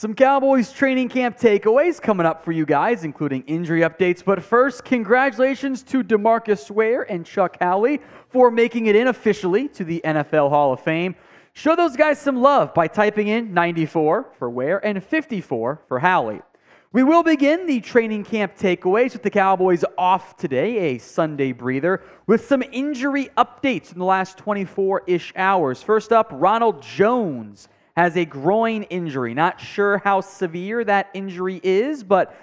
Some Cowboys training camp takeaways coming up for you guys, including injury updates. But first, congratulations to DeMarcus Ware and Chuck Howley for making it in officially to the NFL Hall of Fame. Show those guys some love by typing in 94 for Ware and 54 for Howley. We will begin the training camp takeaways with the Cowboys off today, a Sunday breather, with some injury updates in the last 24-ish hours. First up, Ronald Jones has a groin injury. Not sure how severe that injury is, but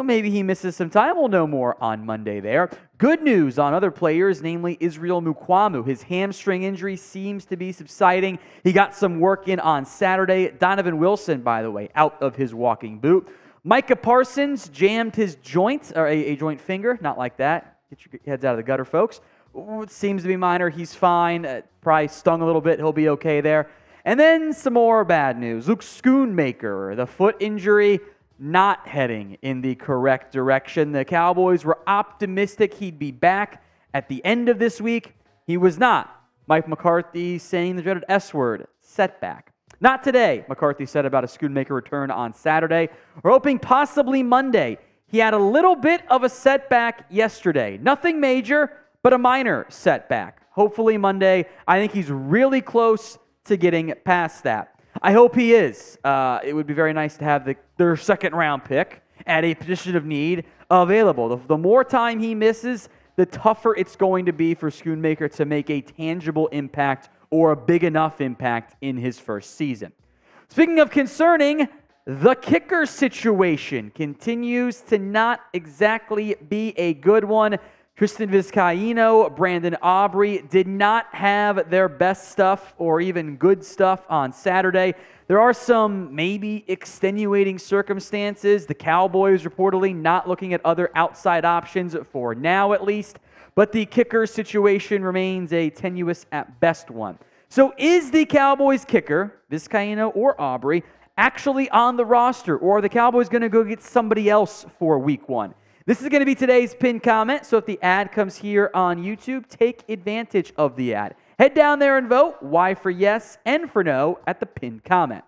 maybe he misses some time. We'll know more on Monday there. Good news on other players, namely Israel Mukuamu. His hamstring injury seems to be subsiding. He got some work in on Saturday. Donovan Wilson, by the way, out of his walking boot. Micah Parsons jammed his joint, or a joint finger. Not like that. Get your heads out of the gutter, folks. It seems to be minor. He's fine. Probably stung a little bit. He'll be okay there. And then some more bad news. Luke Schoonmaker, the foot injury, not heading in the correct direction. The Cowboys were optimistic he'd be back at the end of this week. He was not. Mike McCarthy saying the dreaded S word, setback. Not today, McCarthy said about a Schoonmaker return on Saturday. We're hoping possibly Monday. He had a little bit of a setback yesterday. Nothing major, but a minor setback. Hopefully Monday. I think he's really close to getting past that. I hope he is. It would be very nice to have their second-round pick at a position of need available. The more time he misses, the tougher it's going to be for Schoonmaker to make a tangible impact or a big enough impact in his first season. Speaking of concerning, the kicker situation continues to not exactly be a good one. Tristan Vizcaino, Brandon Aubrey did not have their best stuff or even good stuff on Saturday. There are some maybe extenuating circumstances. The Cowboys reportedly not looking at other outside options for now at least, but the kicker situation remains a tenuous at best one. So is the Cowboys kicker, Vizcaino or Aubrey, actually on the roster, or are the Cowboys going to go get somebody else for week one? This is going to be today's pinned comment, so if the ad comes here on YouTube, take advantage of the ad. Head down there and vote Y for yes, N for no at the pinned comment.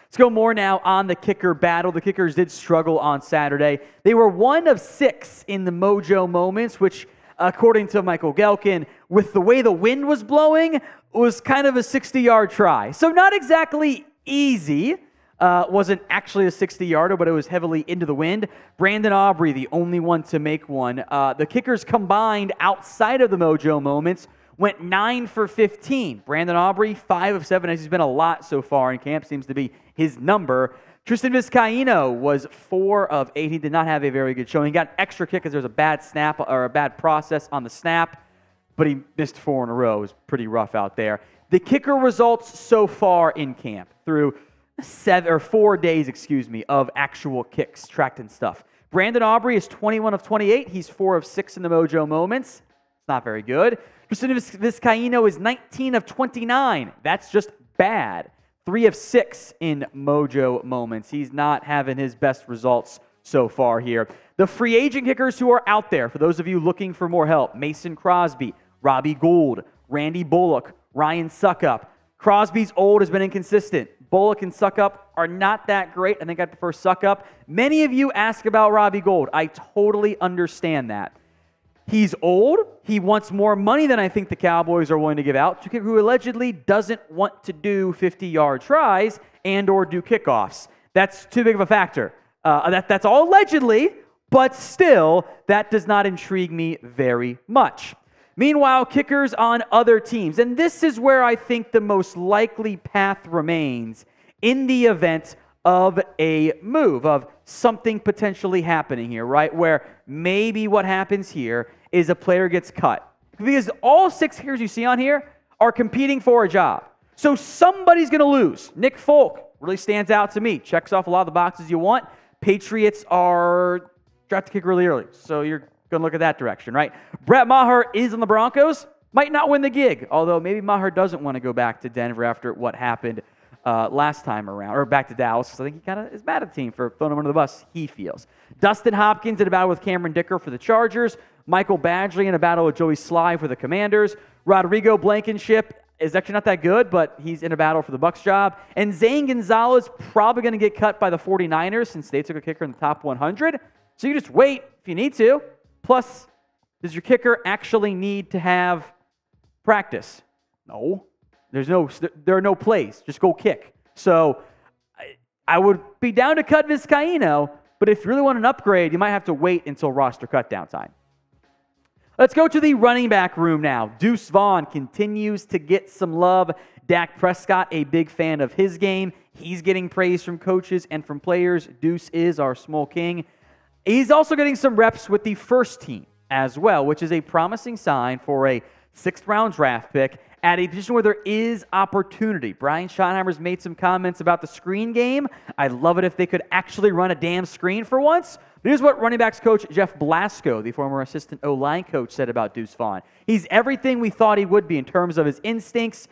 Let's go more now on the kicker battle. The kickers did struggle on Saturday. They were 1 of 6 in the Mojo Moments, which, according to Michael Gelkin, with the way the wind was blowing, was kind of a 60-yard try. So not exactly easy. Wasn't actually a 60-yarder, but it was heavily into the wind. Brandon Aubrey, the only one to make one. The kickers combined outside of the Mojo Moments went 9 for 15. Brandon Aubrey, 5 of 7, as he's been a lot so far in camp, seems to be his number. Tristan Vizcaino was 4 of 8. He did not have a very good showing. He got an extra kick because there was a bad snap or a bad process on the snap, but he missed 4 in a row. It was pretty rough out there. The kicker results so far in camp through 4 days, of actual kicks, tracked and stuff. Brandon Aubrey is 21 of 28. He's 4 of 6 in the Mojo Moments. It's not very good. Tristan Vizcaino is 19 of 29. That's just bad. 3 of 6 in Mojo Moments. He's not having his best results so far here. The free agent kickers who are out there, for those of you looking for more help, Mason Crosby, Robbie Gould, Randy Bullock, Ryan Suckup. Crosby's old, has been inconsistent. Bullock and Suckup are not that great. I think I prefer Suckup. Many of you ask about Robbie Gould. I totally understand that. He's old. He wants more money than I think the Cowboys are willing to give out to a kicker who allegedly doesn't want to do 50-yard tries and or do kickoffs. That's too big of a factor. That's all allegedly, but still, that does not intrigue me very much. Meanwhile, kickers on other teams, and this is where I think the most likely path remains in the event of a move, of something potentially happening here, right? Where maybe what happens here is a player gets cut. Because all 6 kickers you see on here are competing for a job. So somebody's going to lose. Nick Folk really stands out to me. Checks off a lot of the boxes you want. Patriots are draft to kick really early, so you're going to look at that direction, right? Brett Maher is on the Broncos. Might not win the gig, although maybe Maher doesn't want to go back to Denver after what happened last time around, or back to Dallas, because I think he kind of is mad at the team for throwing him under the bus, he feels. Dustin Hopkins in a battle with Cameron Dicker for the Chargers. Michael Badgley in a battle with Joey Sly for the Commanders. Rodrigo Blankenship is actually not that good, but he's in a battle for the Bucs job. And Zane Gonzalez probably going to get cut by the 49ers since they took a kicker in the top 100. So you just wait if you need to. Plus, does your kicker actually need to have practice? No. There are no plays. Just go kick. So I would be down to cut Vizcaino, but if you really want an upgrade, you might have to wait until roster cutdown time. Let's go to the running back room now. Deuce Vaughn continues to get some love. Dak Prescott, a big fan of his game. He's getting praise from coaches and from players. Deuce is our small king. He's also getting some reps with the first team as well, which is a promising sign for a 6th-round draft pick at a position where there is opportunity. Brian Schottenheimer's made some comments about the screen game. I'd love it if they could actually run a damn screen for once. Here's what running backs coach Jeff Blasco, the former assistant O-line coach, said about Deuce Vaughn. He's everything we thought he would be in terms of his instincts,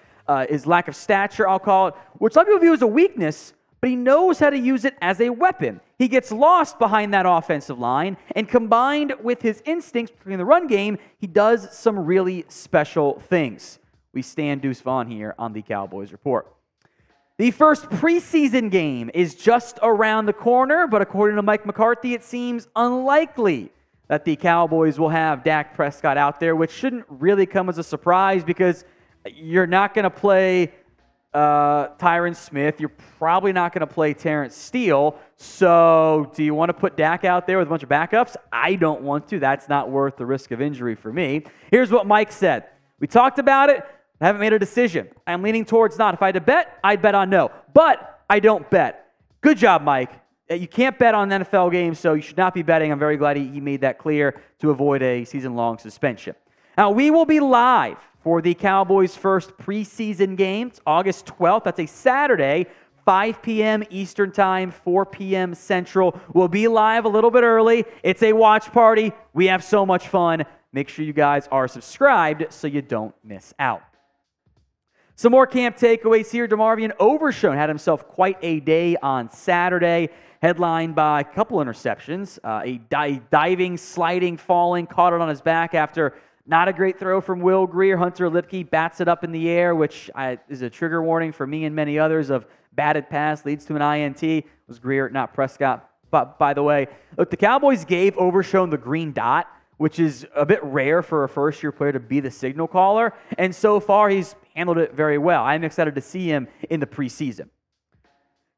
his lack of stature, I'll call it, which some people view as a weakness, but he knows how to use it as a weapon. He gets lost behind that offensive line, and combined with his instincts in the run game, he does some really special things. We stand Deuce Vaughn here on the Cowboys Report. The first preseason game is just around the corner, but according to Mike McCarthy, it seems unlikely that the Cowboys will have Dak Prescott out there, which shouldn't really come as a surprise because you're not going to play Tyron Smith. You're probably not going to play Terrence Steele. So do you want to put Dak out there with a bunch of backups? I don't want to. That's not worth the risk of injury for me. Here's what Mike said. We talked about it. I haven't made a decision. I'm leaning towards not. If I had to bet, I'd bet on no. But I don't bet. Good job, Mike. You can't bet on NFL games, so you should not be betting. I'm very glad he made that clear to avoid a season-long suspension. Now, we will be live for the Cowboys' first preseason game. It's August 12th. That's a Saturday, 5 p.m. Eastern Time, 4 p.m. Central. We'll be live a little bit early. It's a watch party. We have so much fun. Make sure you guys are subscribed so you don't miss out. Some more camp takeaways here. DeMarvion Overshown had himself quite a day on Saturday, headlined by a couple interceptions, a diving, sliding, falling, caught it on his back after not a great throw from Will Greer. Hunter Lipke bats it up in the air, which is a trigger warning for me and many others of batted pass leads to an INT. It was Greer, not Prescott. But by the way, look, the Cowboys gave Overshown the green dot, which is a bit rare for a first-year player to be the signal caller. And so far, he's handled it very well. I'm excited to see him in the preseason.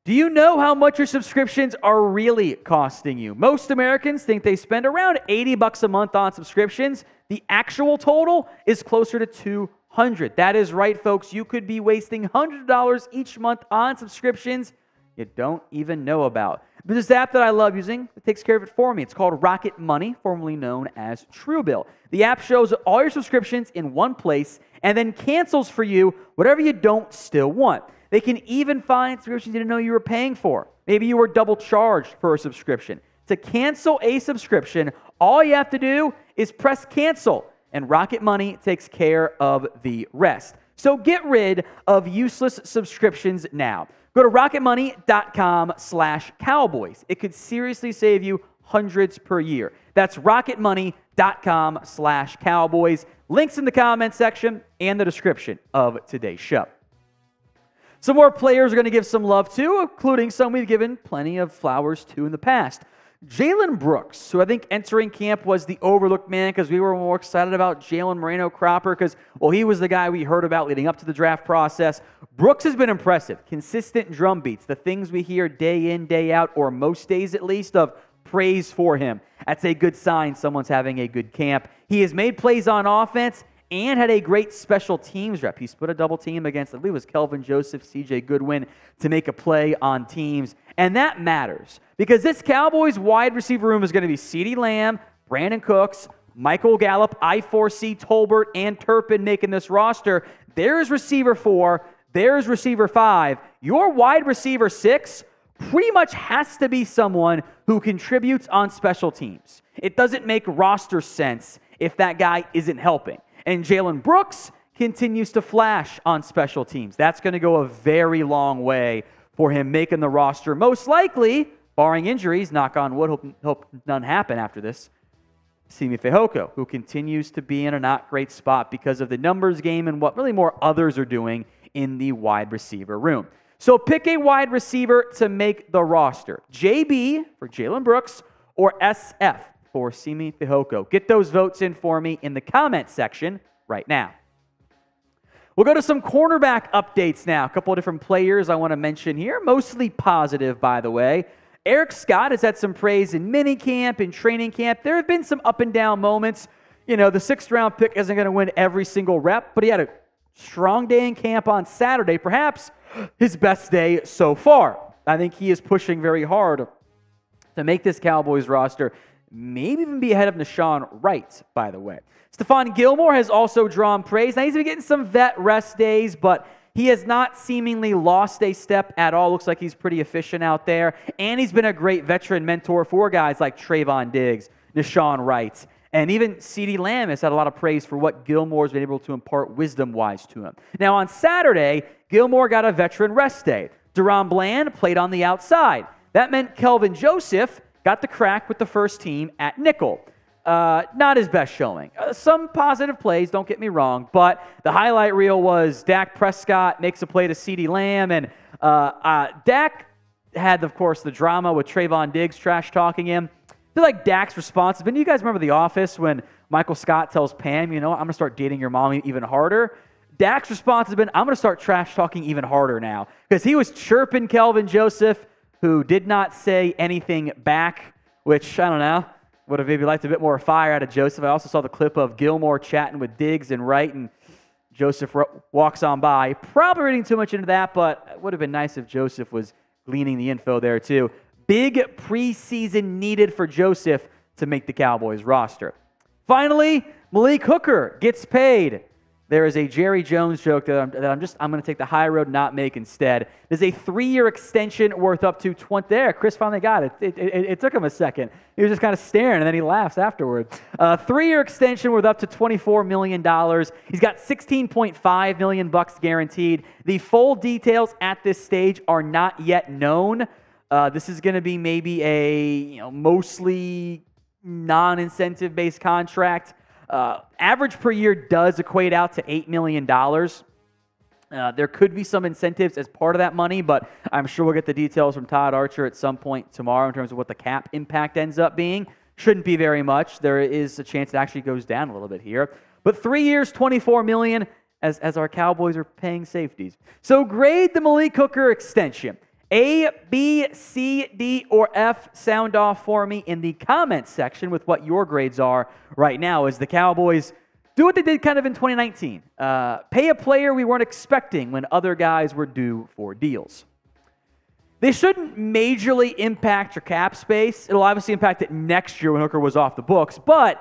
Do you know how much your subscriptions are really costing you? Most Americans think they spend around $80 a month on subscriptions. The actual total is closer to $200. That is right, folks. You could be wasting $100 each month on subscriptions you don't even know about. There's this app that I love using that takes care of it for me. It's called Rocket Money, formerly known as Truebill. The app shows all your subscriptions in one place and then cancels for you whatever you don't still want. They can even find subscriptions you didn't know you were paying for. Maybe you were double charged for a subscription. To cancel a subscription, all you have to do is press cancel, and Rocket Money takes care of the rest. So get rid of useless subscriptions now. Go to rocketmoney.com/Cowboys. It could seriously save you hundreds per year. That's rocketmoney.com/Cowboys. Links in the comment section and the description of today's show. Some more players are going to give some love to, including some we've given plenty of flowers to in the past. Jalen Brooks, who I think entering camp was the overlooked man because we were more excited about Jalen Moreno-Cropper because, well, he was the guy we heard about leading up to the draft process. Brooks has been impressive. Consistent drum beats, the things we hear day in, day out, or most days at least, of praise for him. That's a good sign someone's having a good camp. He has made plays on offense and had a great special teams rep. He split a double team against, I believe it was Kelvin Joseph, C.J. Goodwin, to make a play on teams. And that matters because this Cowboys wide receiver room is going to be CeeDee Lamb, Brandon Cooks, Michael Gallup, I foresee Tolbert and Turpin making this roster. There's receiver 4. There's receiver 5. Your wide receiver 6 pretty much has to be someone who contributes on special teams. It doesn't make roster sense if that guy isn't helping. And Jalen Brooks continues to flash on special teams. That's going to go a very long way for him making the roster. Most likely, barring injuries, knock on wood, hope none happen after this, Simi Fehoko, who continues to be in a not great spot because of the numbers game and what really more others are doing in the wide receiver room. So pick a wide receiver to make the roster. JB for Jalen Brooks or SF for Simi Fehoko. Get those votes in for me in the comment section right now. We'll go to some cornerback updates now. A couple of different players I want to mention here, mostly positive, by the way. Eric Scott has had some praise in minicamp, in training camp. There have been some up and down moments. You know, the 6th-round pick isn't going to win every single rep, but he had a strong day in camp on Saturday, perhaps his best day so far. I think he is pushing very hard to make this Cowboys roster, maybe even be ahead of Nahshon Wright, by the way. Stephon Gilmore has also drawn praise. Now, he's been getting some vet rest days, but he has not seemingly lost a step at all. Looks like he's pretty efficient out there. And he's been a great veteran mentor for guys like Trayvon Diggs, Nahshon Wright, and even CeeDee Lamb has had a lot of praise for what Gilmore's been able to impart wisdom-wise to him. Now, on Saturday, Gilmore got a veteran rest day. Deron Bland played on the outside. That meant Kelvin Joseph got the crack with the first team at nickel. Not his best showing. Some positive plays, don't get me wrong, but the highlight reel was Dak Prescott makes a play to CeeDee Lamb, and Dak had, of course, the drama with Trayvon Diggs trash-talking him. I feel like Dak's response has been, you guys remember The Office when Michael Scott tells Pam, you know, I'm going to start dating your mom even harder? Dak's response has been, I'm going to start trash-talking even harder now, because he was chirping Kelvin Joseph, who did not say anything back, which, I don't know, would have maybe liked a bit more fire out of Joseph. I also saw the clip of Gilmore chatting with Diggs and Wright, and Joseph walks on by. Probably reading too much into that, but it would have been nice if Joseph was gleaning the info there too. Big preseason needed for Joseph to make the Cowboys roster. Finally, Malik Hooker gets paid. There is a Jerry Jones joke that I'm going to take the high road and not make instead. There's a 3-year extension worth up to 20. There, Chris finally got it. It took him a second. He was just kind of staring, and then he laughs afterwards. 3-year extension worth up to $24 million. He's got $16.5 million guaranteed. The full details at this stage are not yet known. This is going to be maybe a mostly non-incentive-based contract. Average per year does equate out to $8 million. There could be some incentives as part of that money, but I'm sure we'll get the details from Todd Archer at some point tomorrow in terms of what the cap impact ends up being. Shouldn't be very much. There is a chance it actually goes down a little bit here. But 3 years, $24 million as our Cowboys are paying safeties. So grade the Malik Hooker extension. A, B, C, D, or F, sound off for me in the comments section with what your grades are right now as the Cowboys do what they did kind of in 2019. Pay a player we weren't expecting when other guys were due for deals. They shouldn't majorly impact your cap space. It'll obviously impact it next year when Hooker was off the books, but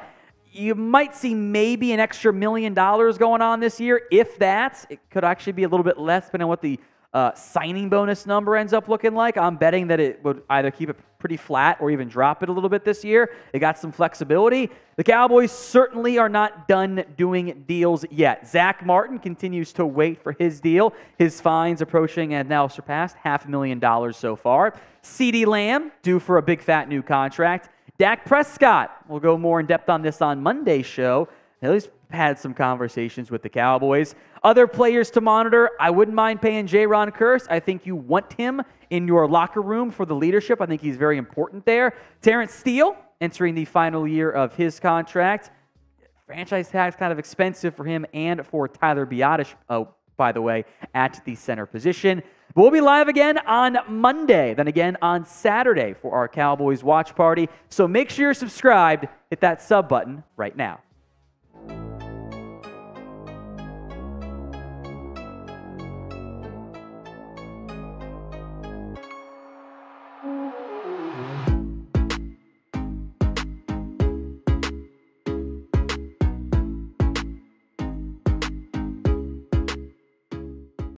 you might see maybe an extra $1 million going on this year. If that, it could actually be a little bit less depending on what the signing bonus number ends up looking like. I'm betting that it would either keep it pretty flat or even drop it a little bit this year. They got some flexibility. The Cowboys certainly are not done doing deals yet. Zach Martin continues to wait for his deal. His fines approaching and now surpassed $500,000 so far. CeeDee Lamb due for a big fat new contract. Dak Prescott, we'll go more in depth on this on Monday's show. At least had some conversations with the Cowboys. Other players to monitor, I wouldn't mind paying J-Ron Kearse. I think you want him in your locker room for the leadership. I think he's very important there. Terrence Steele entering the final year of his contract. Franchise tag's kind of expensive for him and for Tyler Biadasz, by the way, at the center position. But we'll be live again on Monday, then again on Saturday for our Cowboys watch party. So make sure you're subscribed. Hit that sub button right now.